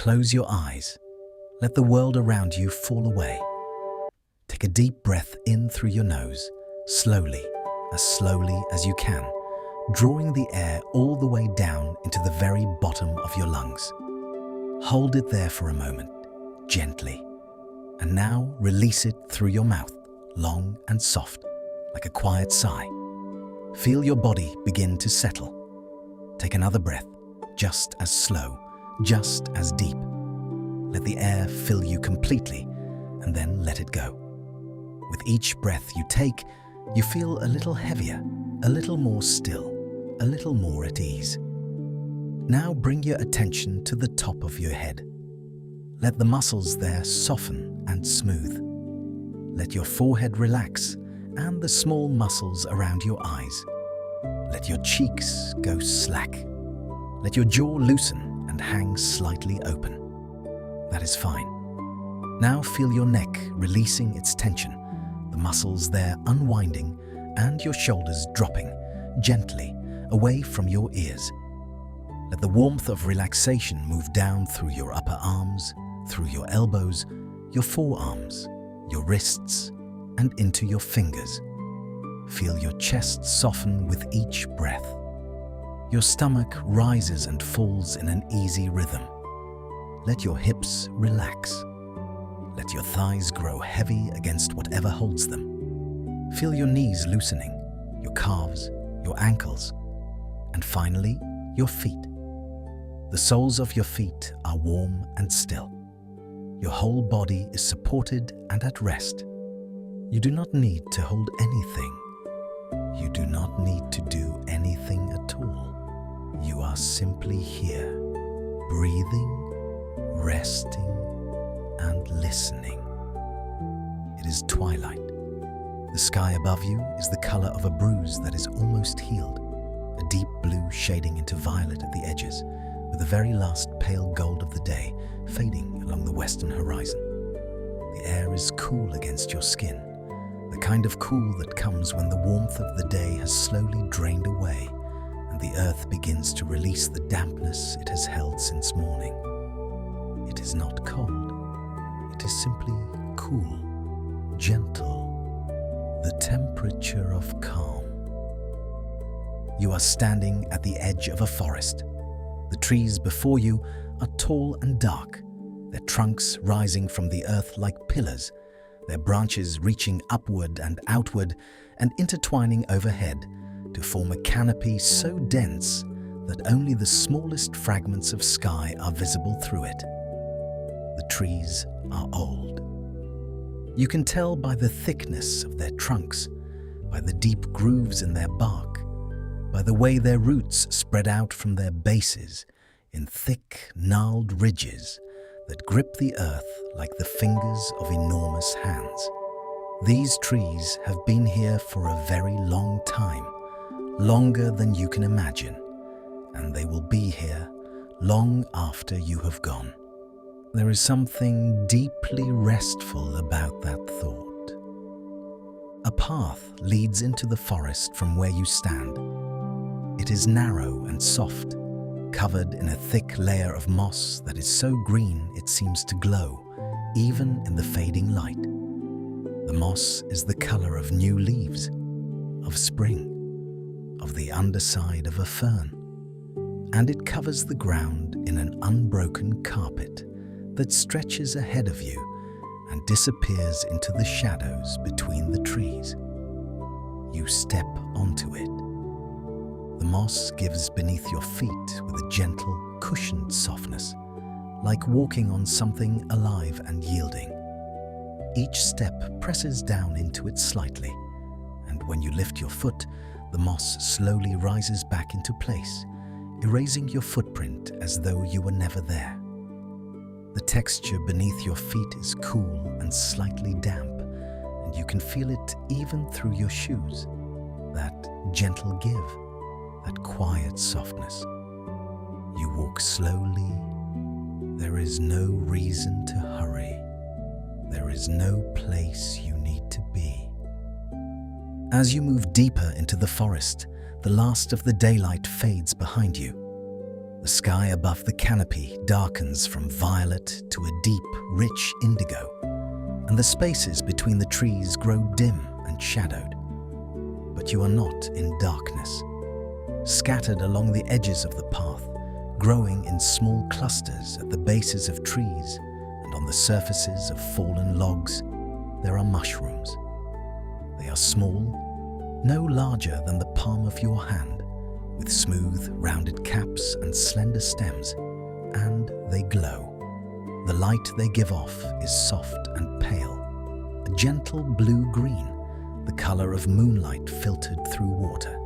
close your eyes. Let the world around you fall away. Take a deep breath in through your nose, slowly as you can, drawing the air all the way down into the very bottom of your lungs. Hold it there for a moment, gently, and now release it through your mouth, long and soft, like a quiet sigh. Feel your body begin to settle. Take another breath, just as slow, just as deep. Let the air fill you completely, and then let it go. With each breath you take, you feel a little heavier, a little more still, a little more at ease. Now bring your attention to the top of your head. Let the muscles there soften and smooth. Let your forehead relax and the small muscles around your eyes. Let your cheeks go slack. Let your jaw loosen and hang slightly open. That is fine. Now feel your neck releasing its tension, the muscles there unwinding, and your shoulders dropping gently away from your ears. Let the warmth of relaxation move down through your upper arms, through your elbows, your forearms, your wrists, and into your fingers. Feel your chest soften with each breath. Your stomach rises and falls in an easy rhythm. Let your hips relax. Let your thighs grow heavy against whatever holds them. Feel your knees loosening, your calves, your ankles, and finally, your feet. The soles of your feet are warm and still. Your whole body is supported and at rest. You do not need to hold anything. You do not need to do anything at all. You are simply here, breathing, resting, and listening. It is twilight. The sky above you is the color of a bruise that is almost healed, a deep blue shading into violet at the edges, with the very last pale gold of the day fading along the western horizon. The air is cool against your skin, the kind of cool that comes when the warmth of the day has slowly drained away and the earth begins to release the dampness it has held since morning. It is not cold. It is simply cool, gentle, the temperature of calm. You are standing at the edge of a forest. The trees before you are tall and dark, their trunks rising from the earth like pillars, their branches reaching upward and outward and intertwining overhead to form a canopy so dense that only the smallest fragments of sky are visible through it. The trees are old. You can tell by the thickness of their trunks, by the deep grooves in their bark, by the way their roots spread out from their bases in thick, gnarled ridges that grip the earth like the fingers of enormous hands. These trees have been here for a very long time, longer than you can imagine, and they will be here long after you have gone. There is something deeply restful about that thought. A path leads into the forest from where you stand. It is narrow and soft, covered in a thick layer of moss that is so green it seems to glow, even in the fading light. The moss is the color of new leaves, of spring, of the underside of a fern, and it covers the ground in an unbroken carpet that stretches ahead of you and disappears into the shadows between the trees. You step onto it. The moss gives beneath your feet with a gentle, cushioned softness, like walking on something alive and yielding. Each step presses down into it slightly, and when you lift your foot, the moss slowly rises back into place, erasing your footprint as though you were never there. The texture beneath your feet is cool and slightly damp, and you can feel it even through your shoes. That gentle give, that quiet softness. You walk slowly. There is no reason to hurry. There is no place you need to be. As you move deeper into the forest, the last of the daylight fades behind you. The sky above the canopy darkens from violet to a deep, rich indigo, and the spaces between the trees grow dim and shadowed. But you are not in darkness. Scattered along the edges of the path, growing in small clusters at the bases of trees and on the surfaces of fallen logs, there are mushrooms. They are small, no larger than the palm of your hand, with smooth, rounded caps and slender stems, and they glow. The light they give off is soft and pale, a gentle blue-green, the color of moonlight filtered through water.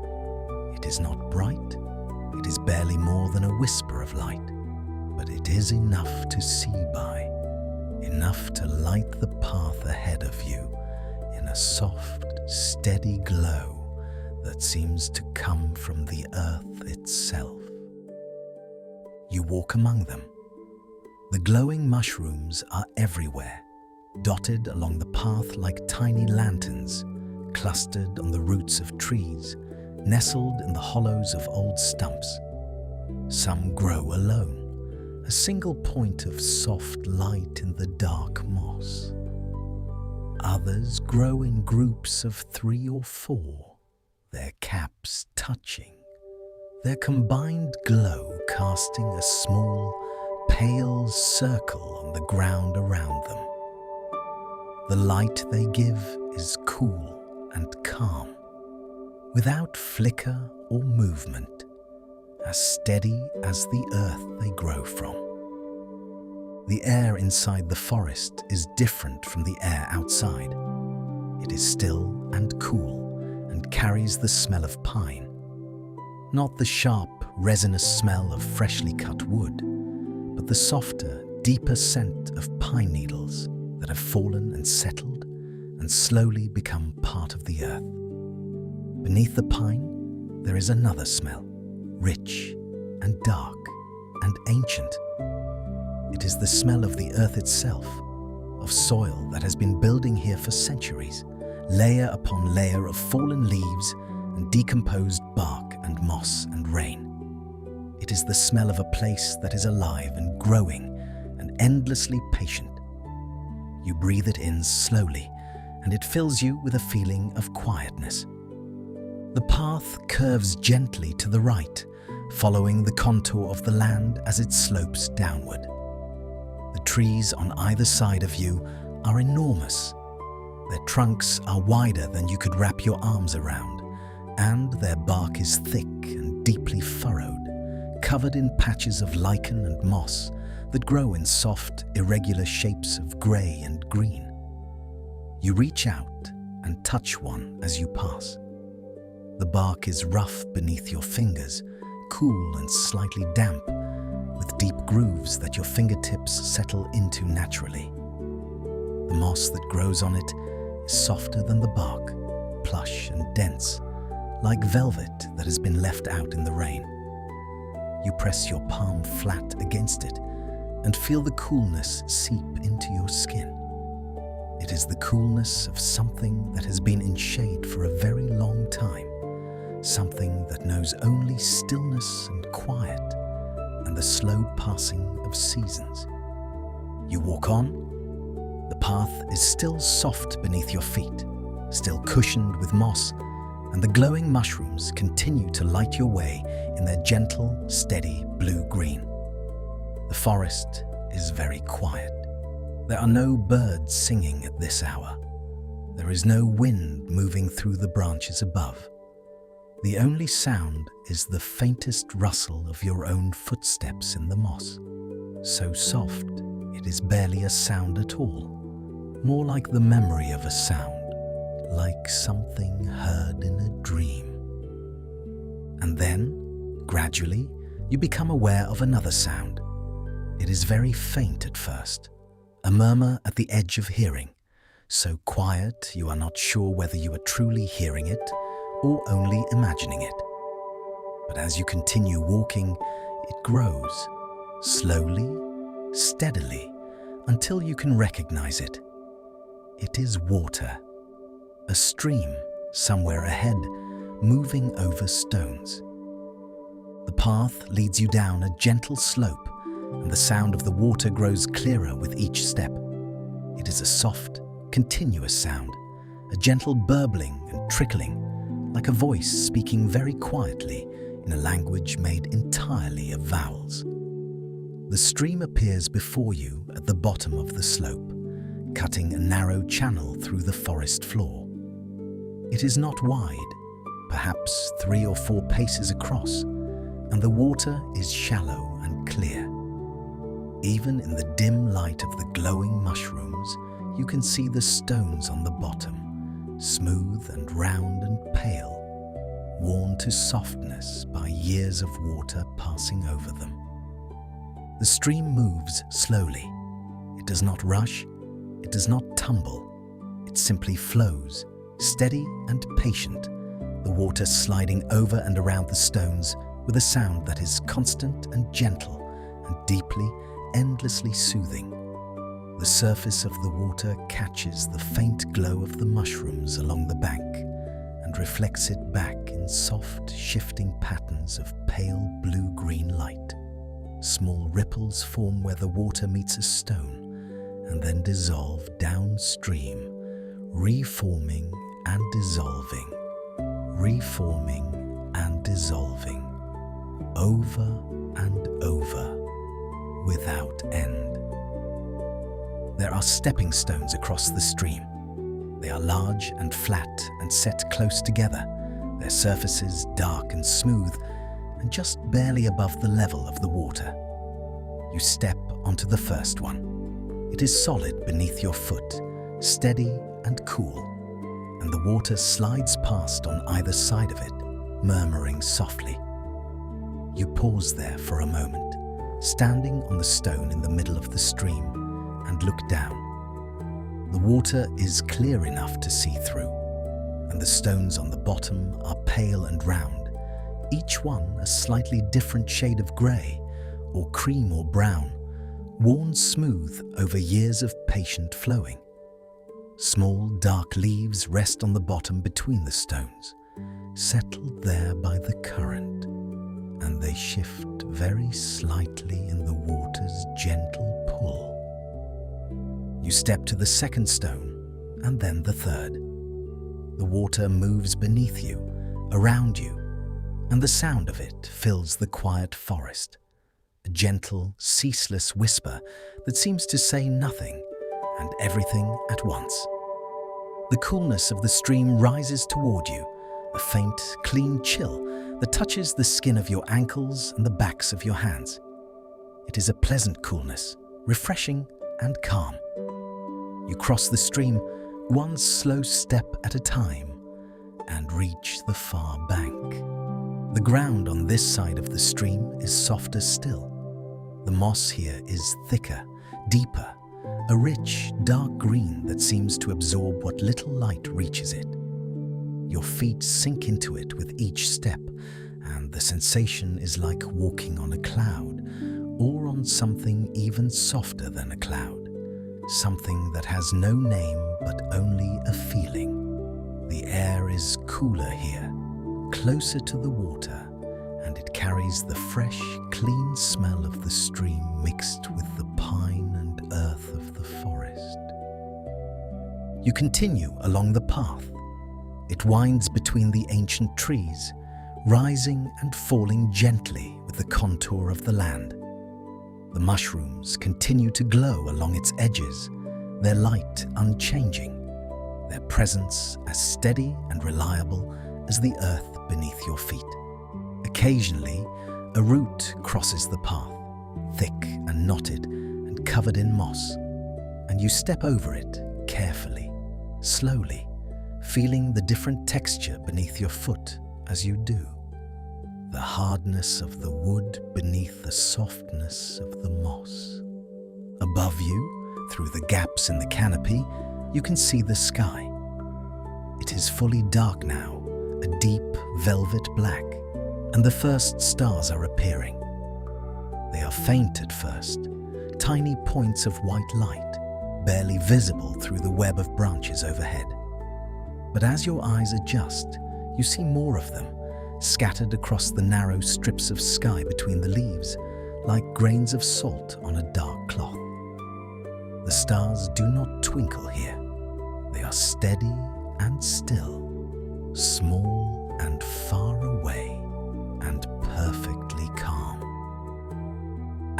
It is not bright, it is barely more than a whisper of light, but it is enough to see by, enough to light the path ahead of you in a soft, steady glow that seems to come from the earth itself. You walk among them. The glowing mushrooms are everywhere, dotted along the path like tiny lanterns, clustered on the roots of trees, nestled in the hollows of old stumps. Some grow alone, a single point of soft light in the dark moss. Others grow in groups of 3 or 4, their caps touching, their combined glow casting a small, pale circle on the ground around them. The light they give is cool and calm, without flicker or movement, as steady as the earth they grow from. The air inside the forest is different from the air outside. It is still and cool and carries the smell of pine, not the sharp, resinous smell of freshly cut wood, but the softer, deeper scent of pine needles that have fallen and settled and slowly become part of the earth. Beneath the pine, there is another smell, rich and dark and ancient. It is the smell of the earth itself, of soil that has been building here for centuries, layer upon layer of fallen leaves and decomposed bark and moss and rain. It is the smell of a place that is alive and growing and endlessly patient. You breathe it in slowly, and it fills you with a feeling of quietness. The path curves gently to the right, following the contour of the land as it slopes downward. The trees on either side of you are enormous. Their trunks are wider than you could wrap your arms around, and their bark is thick and deeply furrowed, covered in patches of lichen and moss that grow in soft, irregular shapes of grey and green. You reach out and touch one as you pass. The bark is rough beneath your fingers, cool and slightly damp, with deep grooves that your fingertips settle into naturally. The moss that grows on it is softer than the bark, plush and dense, like velvet that has been left out in the rain. You press your palm flat against it and feel the coolness seep into your skin. It is the coolness of something that has been in shade for a very long time, something that knows only stillness and quiet and the slow passing of seasons. You walk on. The path is still soft beneath your feet, still cushioned with moss, and the glowing mushrooms continue to light your way in their gentle, steady blue-green. The forest is very quiet. There are no birds singing at this hour. There is no wind moving through the branches above. The only sound is the faintest rustle of your own footsteps in the moss. So soft, it is barely a sound at all, more like the memory of a sound, like something heard in a dream. And then, gradually, you become aware of another sound. It is very faint at first, a murmur at the edge of hearing, so quiet you are not sure whether you are truly hearing it or only imagining it. But as you continue walking, it grows, slowly, steadily, until you can recognize it. It is water, a stream somewhere ahead, moving over stones. The path leads you down a gentle slope, and the sound of the water grows clearer with each step. It is a soft, continuous sound, a gentle burbling and trickling, like a voice speaking very quietly in a language made entirely of vowels. The stream appears before you at the bottom of the slope, cutting a narrow channel through the forest floor. It is not wide, perhaps 3 or 4 paces across, and the water is shallow and clear. Even in the dim light of the glowing mushrooms, you can see the stones on the bottom, smooth and round and pale, worn to softness by years of water passing over them. The stream moves slowly. It does not rush, it does not tumble. It simply flows, steady and patient, the water sliding over and around the stones with a sound that is constant and gentle and deeply, endlessly soothing. The surface of the water catches the faint glow of the mushrooms along the bank and reflects it back in soft, shifting patterns of pale blue-green light. Small ripples form where the water meets a stone and then dissolve downstream, reforming and dissolving, reforming and dissolving, over and over, without end. There are stepping stones across the stream. They are large and flat and set close together, their surfaces dark and smooth and just barely above the level of the water. You step onto the first one. It is solid beneath your foot, steady and cool, and the water slides past on either side of it, murmuring softly. You pause there for a moment, standing on the stone in the middle of the stream, and look down. The water is clear enough to see through, and the stones on the bottom are pale and round, each one a slightly different shade of grey, or cream or brown, worn smooth over years of patient flowing. Small dark leaves rest on the bottom between the stones, settled there by the current, and they shift very slightly in the water's gentle pull. You step to the second stone, and then the third. The water moves beneath you, around you, and the sound of it fills the quiet forest, a gentle, ceaseless whisper that seems to say nothing and everything at once. The coolness of the stream rises toward you, a faint, clean chill that touches the skin of your ankles and the backs of your hands. It is a pleasant coolness, refreshing and calm. You cross the stream one slow step at a time and reach the far bank. The ground on this side of the stream is softer still. The moss here is thicker, deeper, a rich, dark green that seems to absorb what little light reaches it. Your feet sink into it with each step, and the sensation is like walking on a cloud, or on something even softer than a cloud, something that has no name but only a feeling. The air is cooler here, closer to the water, and it carries the fresh, clean smell of the stream mixed with the pine and earth of the forest. You continue along the path. It winds between the ancient trees, rising and falling gently with the contour of the land. The mushrooms continue to glow along its edges, their light unchanging, their presence as steady and reliable as the earth beneath your feet. Occasionally, a root crosses the path, thick and knotted and covered in moss, and you step over it carefully, slowly, feeling the different texture beneath your foot as you do. The hardness of the wood beneath the softness of the moss. Above you, through the gaps in the canopy, you can see the sky. It is fully dark now, a deep velvet black, and the first stars are appearing. They are faint at first, tiny points of white light, barely visible through the web of branches overhead. But as your eyes adjust, you see more of them, scattered across the narrow strips of sky between the leaves, like grains of salt on a dark cloth. The stars do not twinkle here. They are steady and still, small and far away, and perfectly calm.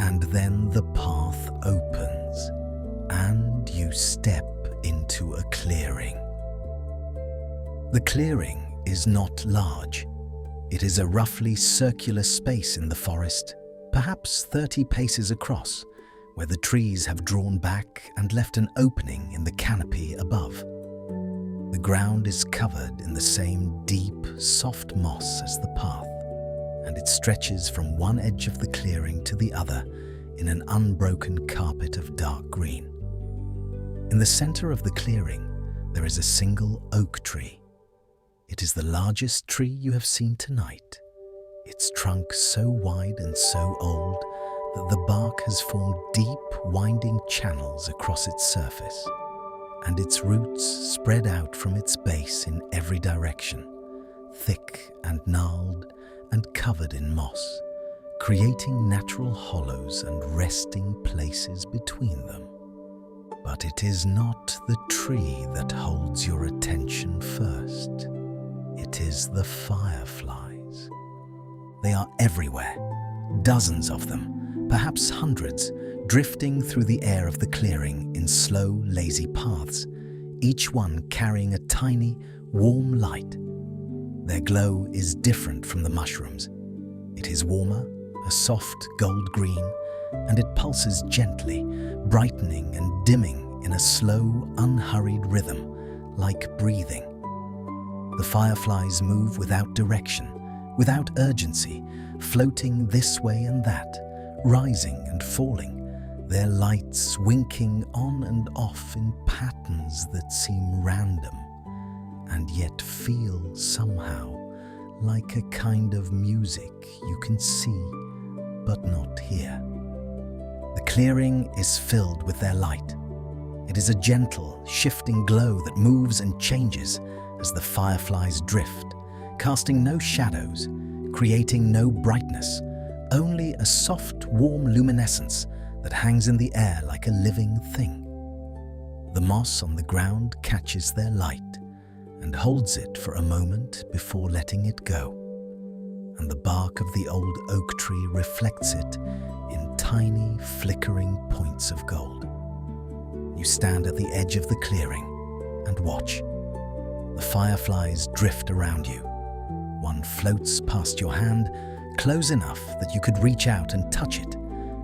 And then the path opens, and you step into a clearing. The clearing is not large. It is a roughly circular space in the forest, perhaps 30 paces across, where the trees have drawn back and left an opening in the canopy above. The ground is covered in the same deep, soft moss as the path, and it stretches from one edge of the clearing to the other in an unbroken carpet of dark green. In the center of the clearing, there is a single oak tree. It is the largest tree you have seen tonight, its trunk so wide and so old that the bark has formed deep, winding channels across its surface, and its roots spread out from its base in every direction, thick and gnarled and covered in moss, creating natural hollows and resting places between them. But it is not the tree that holds your attention first. It is the fireflies. They are everywhere, dozens of them, perhaps hundreds, drifting through the air of the clearing in slow, lazy paths, each one carrying a tiny, warm light. Their glow is different from the mushrooms. It is warmer, a soft gold green, and it pulses gently, brightening and dimming in a slow, unhurried rhythm, like breathing. The fireflies move without direction, without urgency, floating this way and that, rising and falling, their lights winking on and off in patterns that seem random, and yet feel somehow like a kind of music you can see but not hear. The clearing is filled with their light. It is a gentle, shifting glow that moves and changes as the fireflies drift, casting no shadows, creating no brightness, only a soft, warm luminescence that hangs in the air like a living thing. The moss on the ground catches their light and holds it for a moment before letting it go, and the bark of the old oak tree reflects it in tiny, flickering points of gold. You stand at the edge of the clearing and watch. The fireflies drift around you. One floats past your hand, close enough that you could reach out and touch it,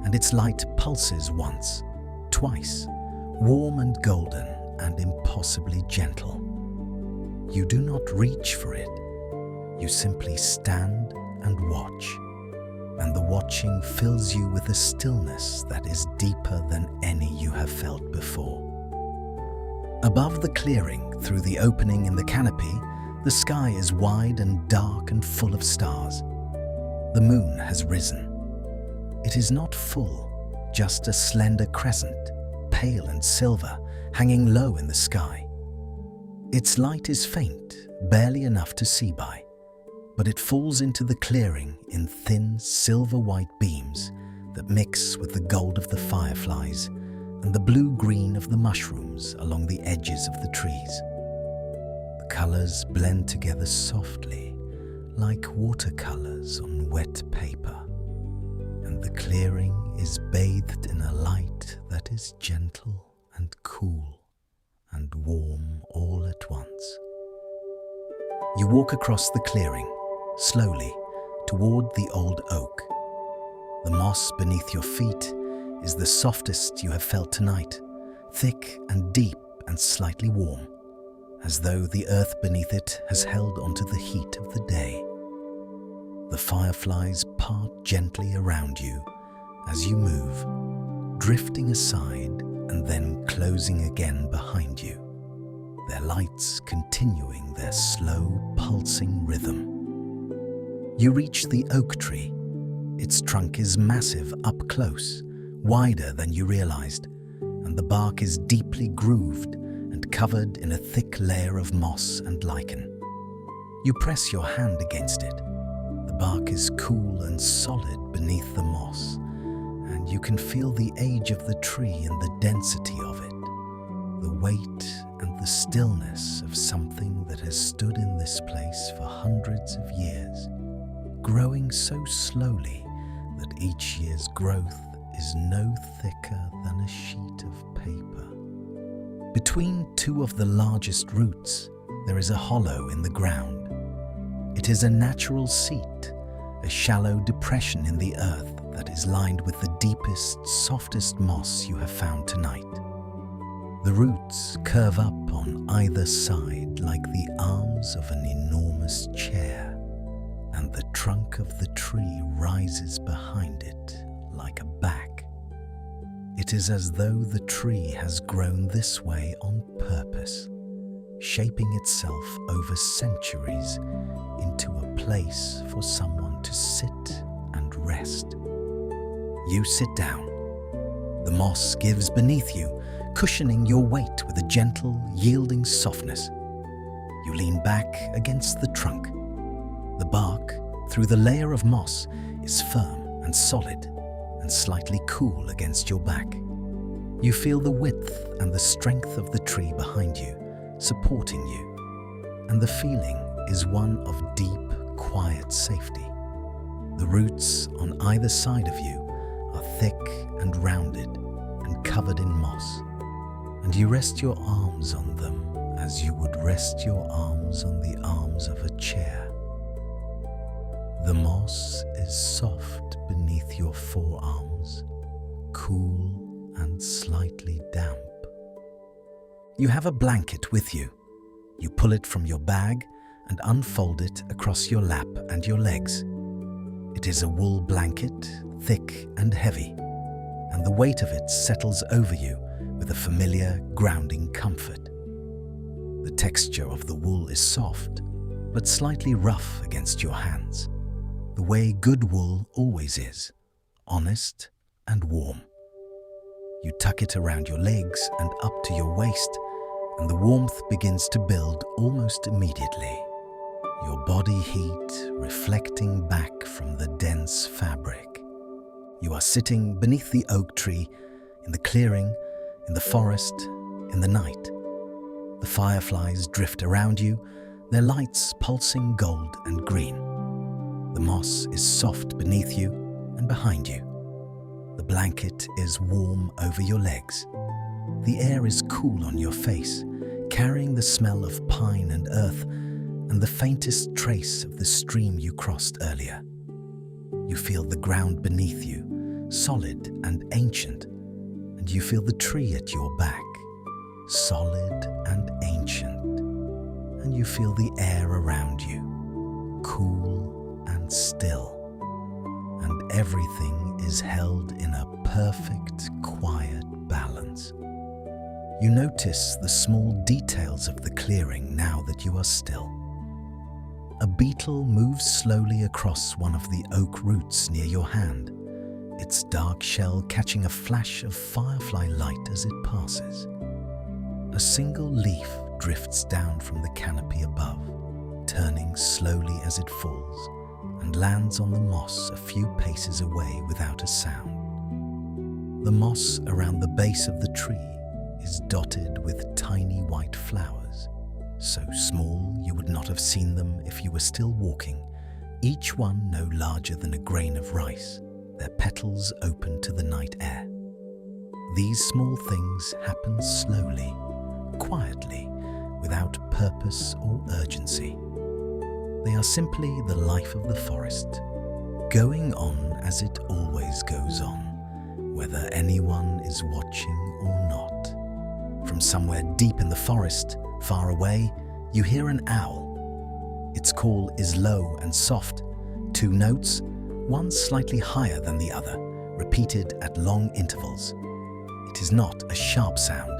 and its light pulses once, twice, warm and golden and impossibly gentle. You do not reach for it. You simply stand and watch, and the watching fills you with a stillness that is deeper than any you have felt before. Above the clearing, through the opening in the canopy, the sky is wide and dark and full of stars. The moon has risen. It is not full, just a slender crescent, pale and silver, hanging low in the sky. Its light is faint, barely enough to see by, but it falls into the clearing in thin, silver-white beams that mix with the gold of the fireflies and the blue-green of the mushrooms along the edges of the trees. The colors blend together softly, like watercolors on wet paper, and the clearing is bathed in a light that is gentle and cool and warm all at once. You walk across the clearing, slowly, toward the old oak. The moss beneath your feet is the softest you have felt tonight, thick and deep and slightly warm, as though the earth beneath it has held onto the heat of the day. The fireflies part gently around you as you move, drifting aside and then closing again behind you, their lights continuing their slow, pulsing rhythm. You reach the oak tree. Its trunk is massive up close, wider than you realized, and the bark is deeply grooved and covered in a thick layer of moss and lichen. You press your hand against it, bark is cool and solid beneath the moss, and you can feel the age of the tree and the density of it, the weight and the stillness of something that has stood in this place for hundreds of years, growing so slowly that each year's growth is no thicker than a sheet of paper. Between two of the largest roots, there is a hollow in the ground. It is a natural seat, a shallow depression in the earth that is lined with the deepest, softest moss you have found tonight. The roots curve up on either side like the arms of an enormous chair, and the trunk of the tree rises behind it like a back. It is as though the tree has grown this way on purpose, shaping itself over centuries into a place for someone to sit and rest. You sit down. The moss gives beneath you, cushioning your weight with a gentle, yielding softness. You lean back against the trunk. The bark, through the layer of moss, is firm and solid and slightly cool against your back. You feel the width and the strength of the tree behind you, supporting you, and the feeling is one of deep, quiet safety. The roots on either side of you are thick and rounded and covered in moss, and you rest your arms on them as you would rest your arms on the arms of a chair. The moss is soft beneath your forearms, cool and slightly damp. You have a blanket with you. You pull it from your bag and unfold it across your lap and your legs. It is a wool blanket, thick and heavy, and the weight of it settles over you with a familiar, grounding comfort. The texture of the wool is soft, but slightly rough against your hands, the way good wool always is, honest and warm. You tuck it around your legs and up to your waist, and the warmth begins to build almost immediately. Your body heat reflecting back from the dense fabric. You are sitting beneath the oak tree, in the clearing, in the forest, in the night. The fireflies drift around you, their lights pulsing gold and green. The moss is soft beneath you and behind you. The blanket is warm over your legs. The air is cool on your face, carrying the smell of pine and earth and the faintest trace of the stream you crossed earlier. You feel the ground beneath you, solid and ancient, and you feel the tree at your back, solid and ancient, and you feel the air around you, cool and still, and everything is held in a perfect, quiet balance. You notice the small details of the clearing now that you are still. A beetle moves slowly across one of the oak roots near your hand, its dark shell catching a flash of firefly light as it passes. A single leaf drifts down from the canopy above, turning slowly as it falls, and lands on the moss a few paces away without a sound. The moss around the base of the tree is dotted with tiny white flowers, so small you would not have seen them if you were still walking, each one no larger than a grain of rice, their petals open to the night air. These small things happen slowly, quietly, without purpose or urgency. They are simply the life of the forest, going on as it always goes on, whether anyone is watching or not. From somewhere deep in the forest, far away, you hear an owl. Its call is low and soft, 2 notes, one slightly higher than the other, repeated at long intervals. It is not a sharp sound.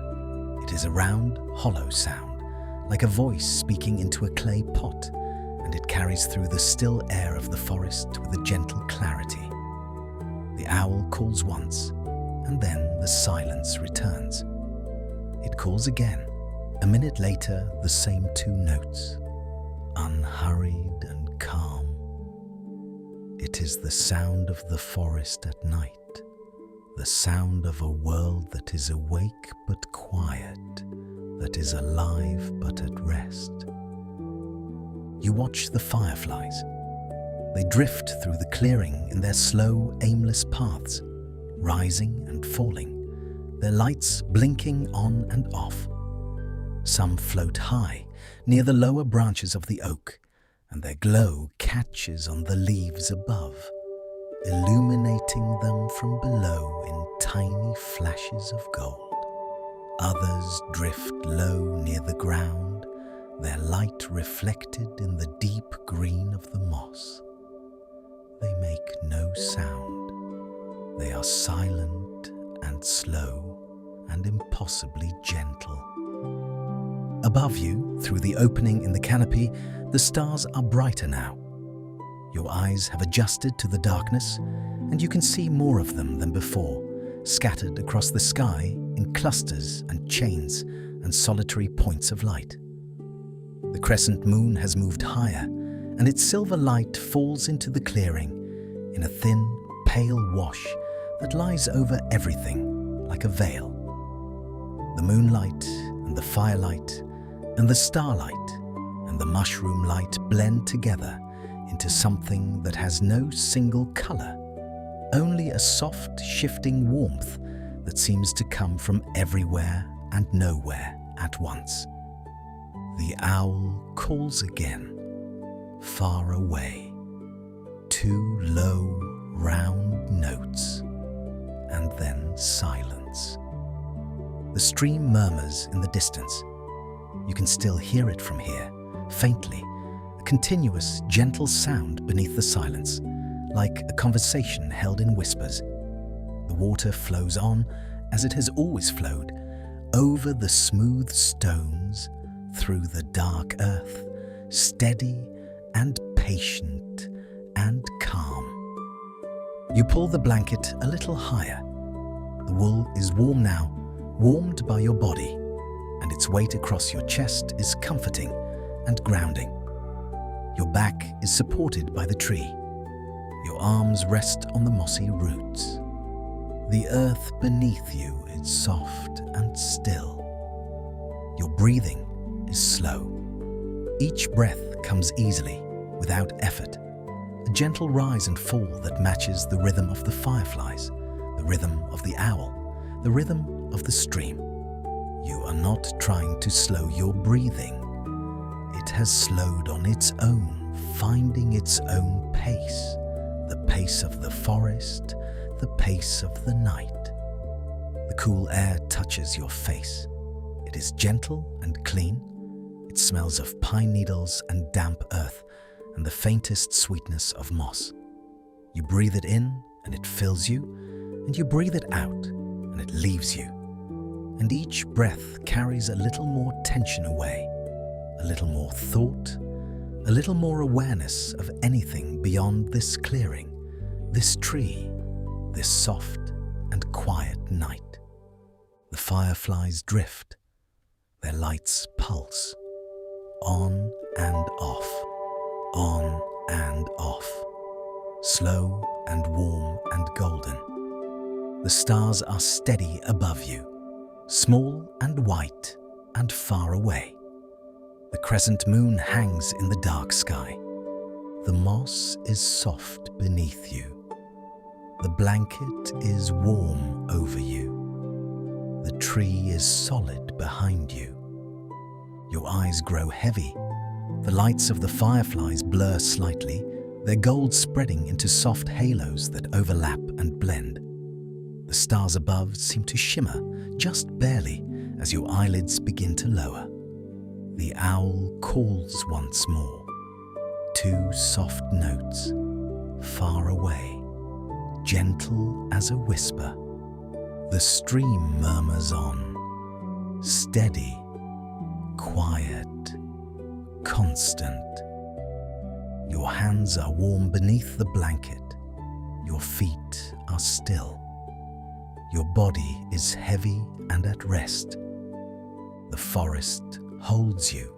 It is a round, hollow sound, like a voice speaking into a clay pot, and it carries through the still air of the forest with a gentle clarity. The owl calls once, and then the silence returns. It calls again. A minute later, the same 2 notes, unhurried and calm. It is the sound of the forest at night, the sound of a world that is awake but quiet, that is alive but at rest. You watch the fireflies. They drift through the clearing in their slow, aimless paths, rising and falling, their lights blinking on and off. Some float high, near the lower branches of the oak, and their glow catches on the leaves above, illuminating them from below in tiny flashes of gold. Others drift low near the ground, their light reflected in the deep green of the moss. They make no sound. They are silent and slow and impossibly gentle. Above you, through the opening in the canopy, the stars are brighter now. Your eyes have adjusted to the darkness, and you can see more of them than before, scattered across the sky in clusters and chains and solitary points of light. The crescent moon has moved higher, and its silver light falls into the clearing in a thin, pale wash that lies over everything like a veil. The moonlight and the firelight and the starlight and the mushroom light blend together into something that has no single color, only a soft, shifting warmth that seems to come from everywhere and nowhere at once. The owl calls again, far away, two low, round notes, and then silence. The stream murmurs in the distance. You can still hear it from here, faintly, a continuous, gentle sound beneath the silence, like a conversation held in whispers. The water flows on, as it has always flowed, over the smooth stones, through the dark earth, steady and patient and calm. You pull the blanket a little higher. The wool is warm now, warmed by your body, and its weight across your chest is comforting and grounding. Your back is supported by the tree. Your arms rest on the mossy roots. The earth beneath you is soft and still. Your breathing is slow. Each breath comes easily, without effort, a gentle rise and fall that matches the rhythm of the fireflies, the rhythm of the owl, the rhythm of the stream. You are not trying to slow your breathing. It has slowed on its own, finding its own pace, the pace of the forest, the pace of the night. The cool air touches your face. It is gentle and clean. It smells of pine needles and damp earth and the faintest sweetness of moss. You breathe it in and it fills you, and you breathe it out and it leaves you. And each breath carries a little more tension away, a little more thought, a little more awareness of anything beyond this clearing, this tree, this soft and quiet night. The fireflies drift, their lights pulse, on and off, on and off, slow and warm and golden. The stars are steady above you, small and white and far away. The crescent moon hangs in the dark sky. The moss is soft beneath you. The blanket is warm over you. The tree is solid behind you. Your eyes grow heavy. The lights of the fireflies blur slightly, their gold spreading into soft halos that overlap and blend. The stars above seem to shimmer, just barely, as your eyelids begin to lower. The owl calls once more. Two soft notes, far away, gentle as a whisper. The stream murmurs on, steady, quiet, constant. Your hands are warm beneath the blanket. Your feet are still. Your body is heavy and at rest. The forest holds you.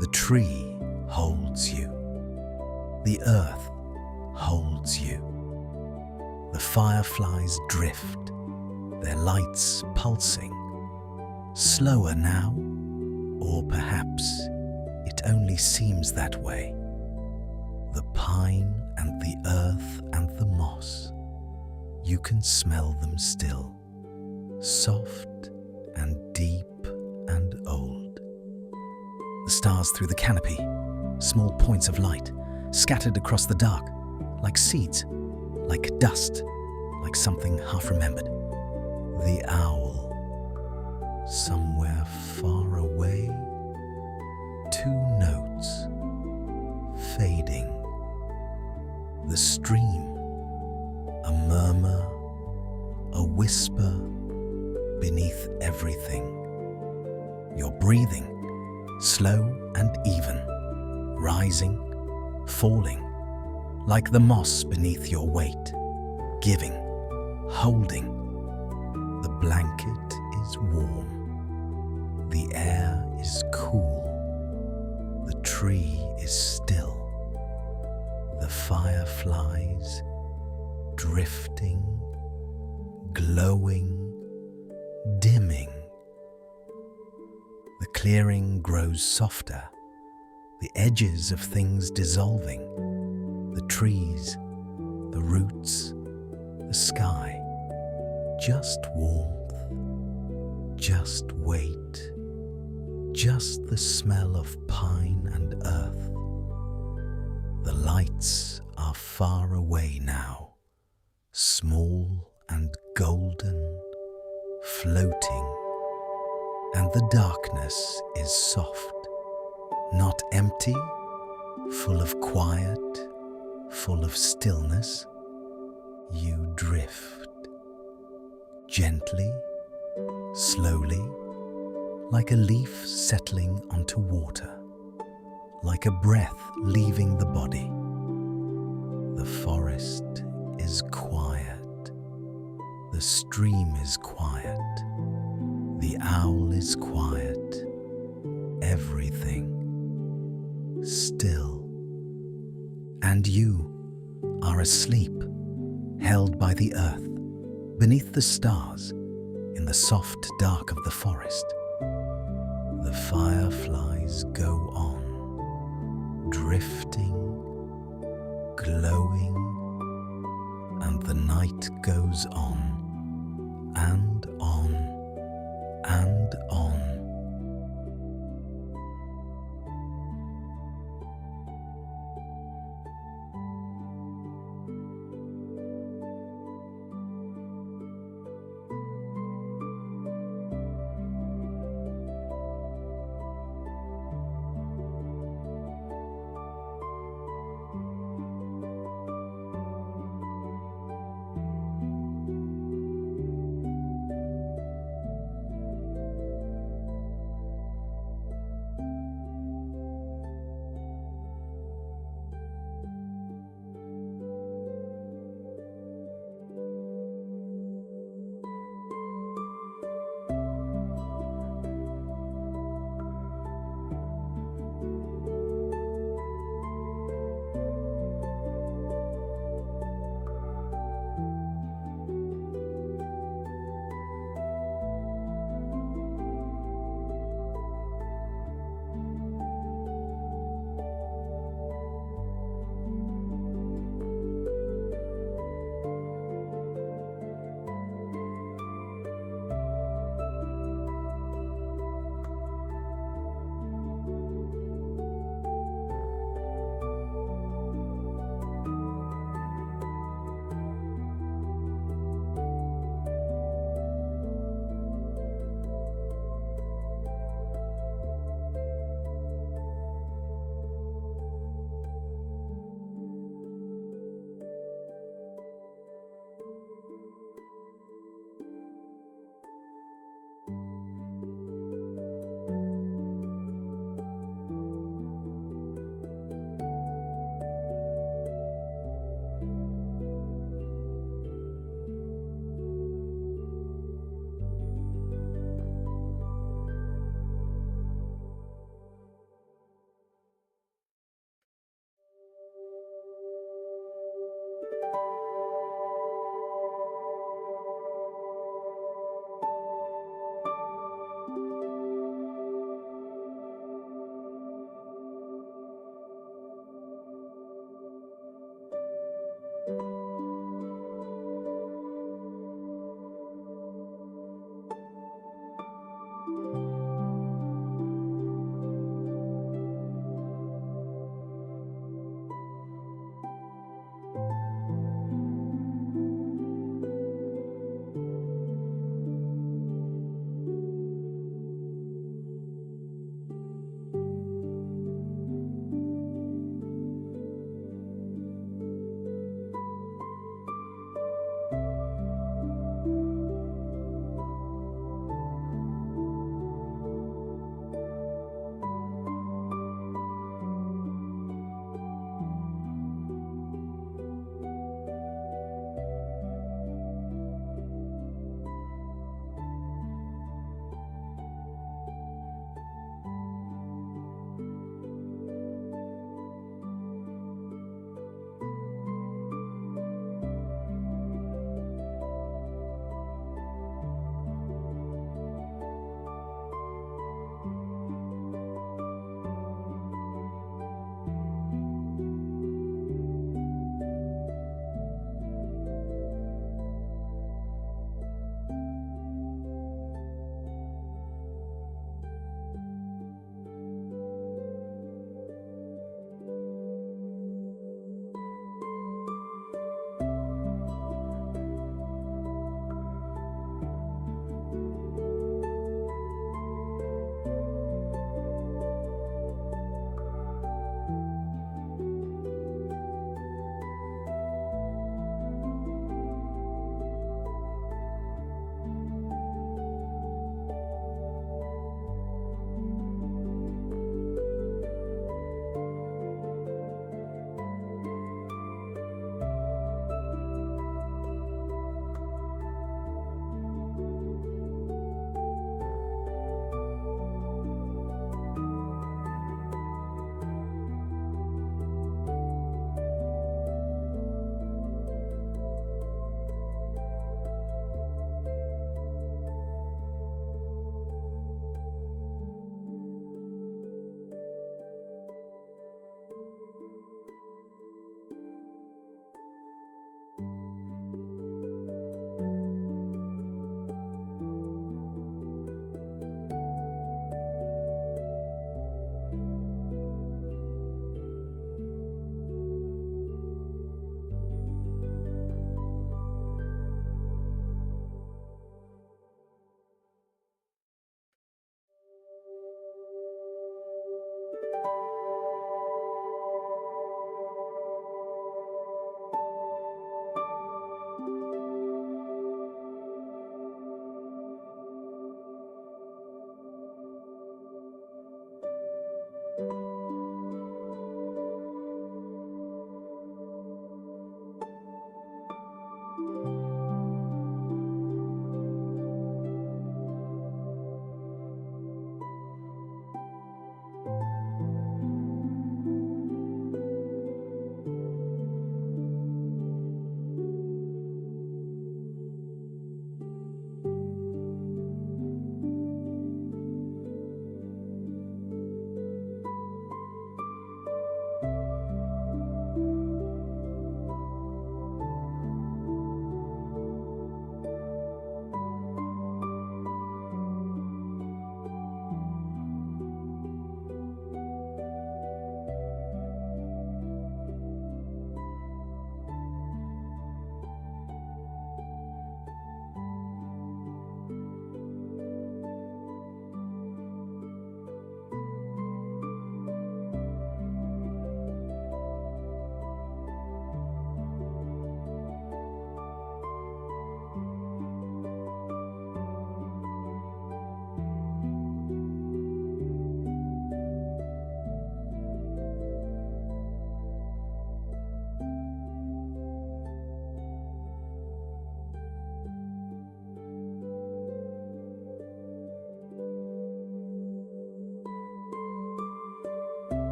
The tree holds you. The earth holds you. The fireflies drift, their lights pulsing, slower now, or perhaps it only seems that way. The pine and the earth and the moss, you can smell them still, soft and deep and old. The stars through the canopy, small points of light, scattered across the dark, like seeds, like dust, like something half-remembered. The owl, somewhere far away, 2 notes, fading. The stream, a murmur, a whisper beneath everything. Your breathing, slow and even, rising, falling, like the moss beneath your weight, giving, holding. The blanket is warm, the air is cool, the tree is still, the fireflies drifting, glowing, dimming. The clearing grows softer, the edges of things dissolving, the trees, the roots, the sky. Just warmth, just weight, just the smell of pine and earth. The lights are far away now, small and golden, floating, and the darkness is soft, not empty, full of quiet, full of stillness. You drift, gently, slowly, like a leaf settling onto water, like a breath leaving the body. The forest is quiet, the stream is quiet, the owl is quiet, everything still. And you are asleep, held by the earth, beneath the stars, in the soft dark of the forest. The fireflies go on, drifting, glowing, and the night goes on, and on, and on.